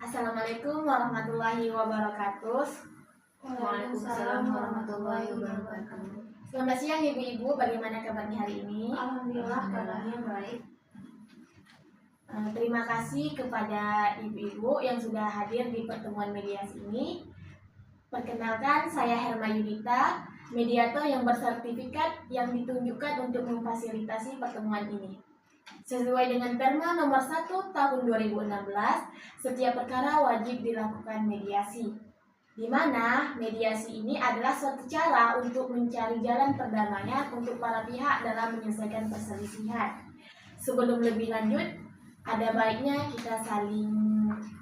Assalamualaikum warahmatullahi wabarakatuh. Waalaikumsalam warahmatullahi wabarakatuh. Selamat siang ibu-ibu, bagaimana kabarnya hari ini? Alhamdulillah kabarnya baik. Terima kasih kepada ibu-ibu yang sudah hadir di pertemuan mediasi ini. Perkenalkan, saya Herma Yunita, mediator yang bersertifikat yang ditunjukkan untuk memfasilitasi pertemuan ini. Sesuai dengan Perma nomor 1 tahun 2016, setiap perkara wajib dilakukan mediasi, di mana mediasi ini adalah suatu cara untuk mencari jalan perdamaian untuk para pihak dalam menyelesaikan perselisihan. Sebelum lebih lanjut, ada baiknya kita saling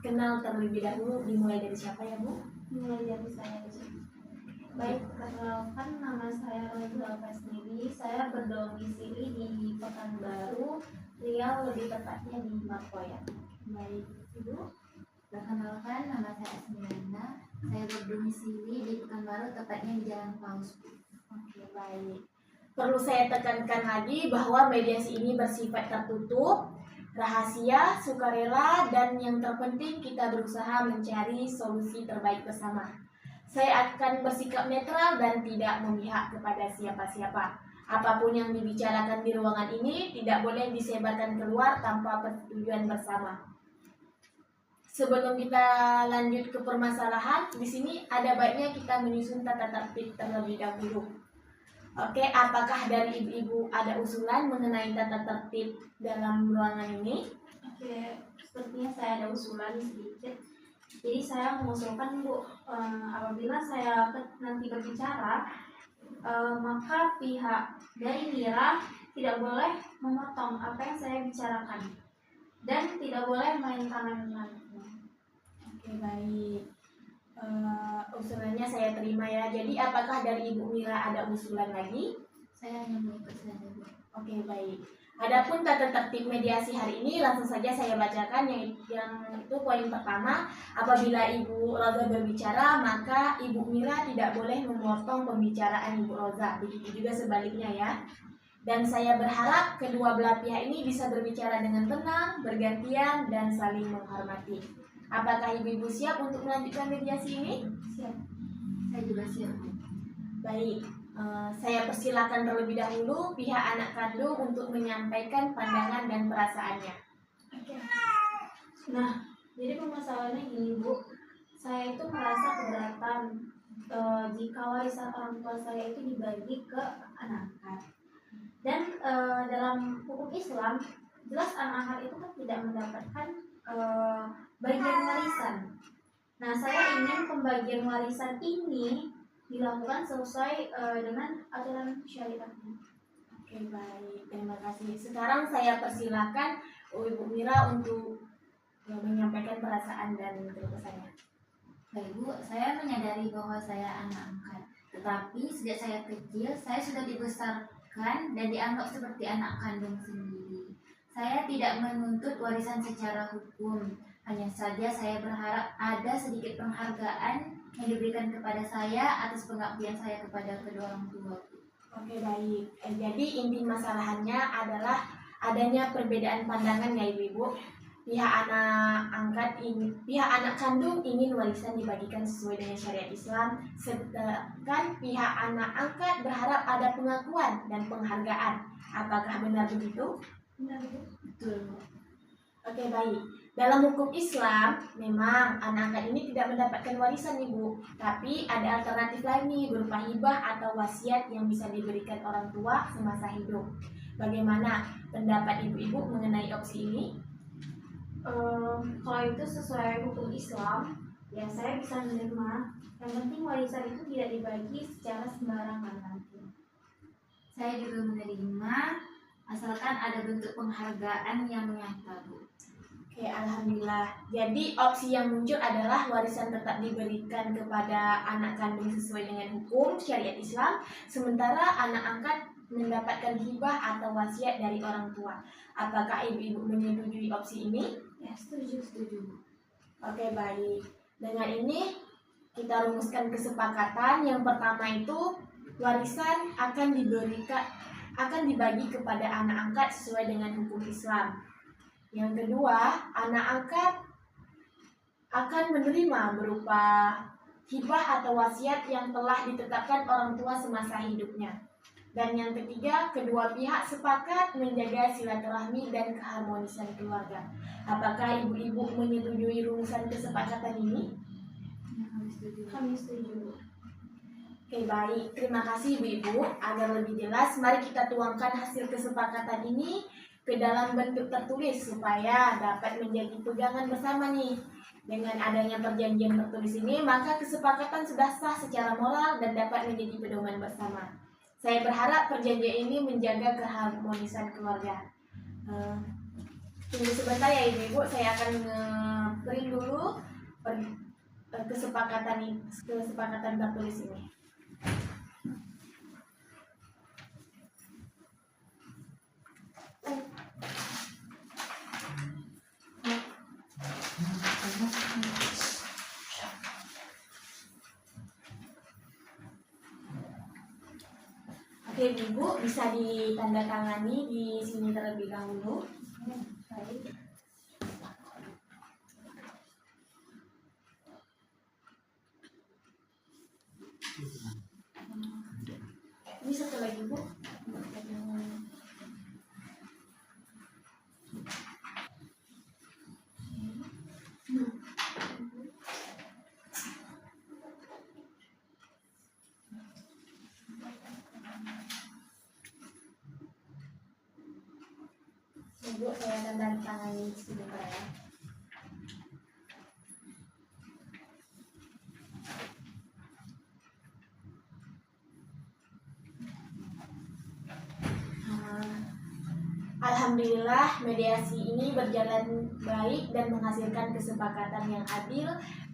kenal terlebih dahulu. Dimulai dari siapa ya Bu? Mulai dari saya aja. Baik, perkenalkan nama saya Rozal Kasnidi. Saya berdomisili di Pekanbaru, Riau, lebih tepatnya di Makoya. Baik, Ibu. Perkenalkan, nama saya Asmiana. Saya berdomisili di Pekanbaru, tepatnya di Jalan Paus. Oke, baik. Perlu saya tekankan lagi bahwa mediasi ini bersifat tertutup, rahasia, sukarela, dan yang terpenting kita berusaha mencari solusi terbaik bersama. Saya akan bersikap netral dan tidak memihak kepada siapa-siapa. Apapun yang dibicarakan di ruangan ini tidak boleh disebarkan keluar tanpa persetujuan bersama. Sebelum kita lanjut ke permasalahan, di sini ada baiknya kita menyusun tata tertib terlebih dahulu. Oke, apakah dari ibu-ibu ada usulan mengenai tata tertib dalam ruangan ini? Oke, sepertinya saya ada usulan sedikit. Jadi saya mengusulkan Bu, apabila saya nanti berbicara, maka pihak dari Mira tidak boleh memotong apa yang saya bicarakan dan tidak boleh main tangan. Oke, baik. Usulannya saya terima ya. Jadi apakah dari Ibu Mira ada usulan lagi? Saya hanya mengikut saja, Bu. Oke, baik. Adapun tata tertib mediasi hari ini langsung saja saya bacakan yang itu poin pertama. Apabila Ibu Roza berbicara, maka Ibu Mira tidak boleh memotong pembicaraan Ibu Roza. Begitu juga sebaliknya ya. Dan saya berharap kedua belah pihak ini bisa berbicara dengan tenang, bergantian, dan saling menghormati. Apakah ibu-ibu siap untuk melanjutkan mediasi ini? Siap. Saya juga siap, Bu. Baik. Saya persilakan terlebih dahulu pihak anak kandung untuk menyampaikan pandangan dan perasaannya. Oke. Nah, jadi permasalahannya gini Bu, saya itu merasa keberatan jika warisan orang tua saya itu dibagi ke anak angkat. Dan dalam hukum Islam, jelas anak angkat itu kan tidak mendapatkan bagian warisan. Nah, saya ingin pembagian warisan ini dilakukan sesuai dengan aturan syariat. Oke, baik. Terima kasih. Sekarang saya persilakan Ibu Mira untuk menyampaikan perasaan dan keluh kesahnya. Baik, Bu. Saya menyadari bahwa saya anak angkat. Tetapi sejak saya kecil, saya sudah dibesarkan dan dianggap seperti anak kandung sendiri. Saya tidak menuntut warisan secara hukum. Hanya saja saya berharap ada sedikit penghargaan yang diberikan kepada saya atas pengabdian saya kepada kedua orang tua. Oke, baik. Jadi inti masalahannya adalah adanya perbedaan pandangan ya Ibu-ibu. Pihak anak kandung ingin warisan dibagikan sesuai dengan syariat Islam, sedangkan pihak anak angkat berharap ada pengakuan dan penghargaan. Apakah benar begitu? Benar Bu? Betul, Bu. Oke, baik. Dalam hukum Islam, memang anak angkat ini tidak mendapatkan warisan Ibu, tapi ada alternatif lain nih berupa hibah atau wasiat yang bisa diberikan orang tua semasa hidup. Bagaimana pendapat ibu-ibu mengenai opsi ini? Kalau itu sesuai hukum Islam, ya saya bisa menerima. Yang penting warisan itu tidak dibagi secara sembarangan nanti. Saya juga menerima, asalkan ada bentuk penghargaan yang nyata, Bu. Oke, alhamdulillah. Jadi opsi yang muncul adalah warisan tetap diberikan kepada anak kandung sesuai dengan hukum syariat Islam, sementara anak angkat mendapatkan hibah atau wasiat dari orang tua. Apakah ibu-ibu menyetujui opsi ini? Ya, setuju. Oke, baik. Dengan ini kita rumuskan kesepakatan. Yang pertama itu warisan akan dibagi kepada anak angkat sesuai dengan hukum Islam. Yang kedua, anak angkat akan menerima berupa hibah atau wasiat yang telah ditetapkan orang tua semasa hidupnya. Dan yang ketiga, kedua pihak sepakat menjaga silaturahmi dan keharmonisan keluarga. Apakah ibu-ibu menyetujui rumusan kesepakatan ini? Kami setuju. Oke, baik. Terima kasih ibu-ibu. Agar lebih jelas, mari kita tuangkan hasil kesepakatan ini ke dalam bentuk tertulis supaya dapat menjadi pegangan bersama nih. Dengan adanya perjanjian tertulis ini, maka kesepakatan sudah sah secara moral dan dapat menjadi pedoman bersama. Saya berharap perjanjian ini menjaga keharmonisan keluarga. Tunggu sebentar ya ibu-ibu, saya akan nge-print dulu kesepakatan tertulis ini. Oke ibu, bisa ditandatangani di sini terlebih dahulu. Baik. Ini satu lagi bu. Ibu, saya akan tandatangani sebentar ya. Alhamdulillah, mediasi ini berjalan baik dan menghasilkan kesepakatan yang adil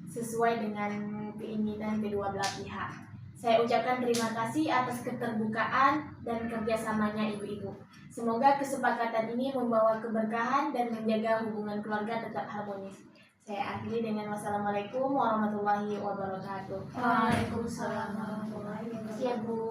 sesuai dengan keinginan kedua belah pihak. Saya ucapkan terima kasih atas keterbukaan dan kerjasamanya ibu-ibu. Semoga kesepakatan ini membawa keberkahan dan menjaga hubungan keluarga tetap harmonis. Saya akhiri dengan wassalamualaikum warahmatullahi wabarakatuh. Waalaikumsalam warahmatullahi wabarakatuh. Ya Bu.